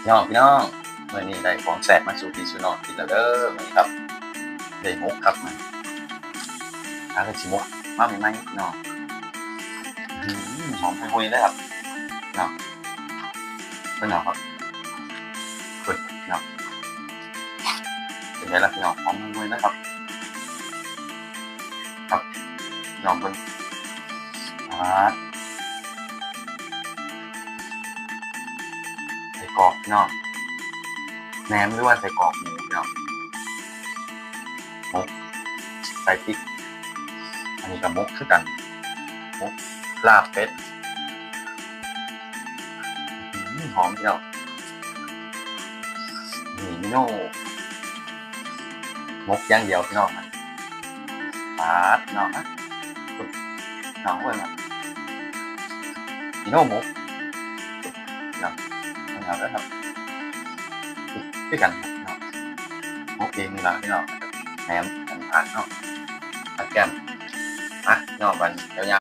พี่น้องมื้อนี้ได้ของแซ่บมาสู่พี่สู่น้องกินแล้วเด้อมื้อนี้ครับได้หมกครับมื้อก็สิหมกมาใหม่ๆพี่น้องหอมหุยๆเลยครับเนาะเบิ่งเอาครับเพิ่นเนาะเป็นไงล่ะพี่น้องหอมหุยๆเลยครับครับพี่น้องเบิ่งป๊าดไส้กรอกพี่น้องแหนมหรือว่าไส้กรอกหมูพี่น้องหมกใส่พริกอันนี้ก็หมกคือกันหมกลาบเป็ดหอมพี่น้องนี่เมนูหมกอย่างเดียวพี่น้องมันป๊าดพี่น้องนะปึ๊บพี่น้องเบิ่งอะเมนูหมกพี่น้องเบิ่งเอาเด้อครับคือกันครับพี่น้องหมกเองนี่ล่ะพี่น้องแหนมผัดเนาะผัดแก้มพี่น้องบัดนี้ยาวๆ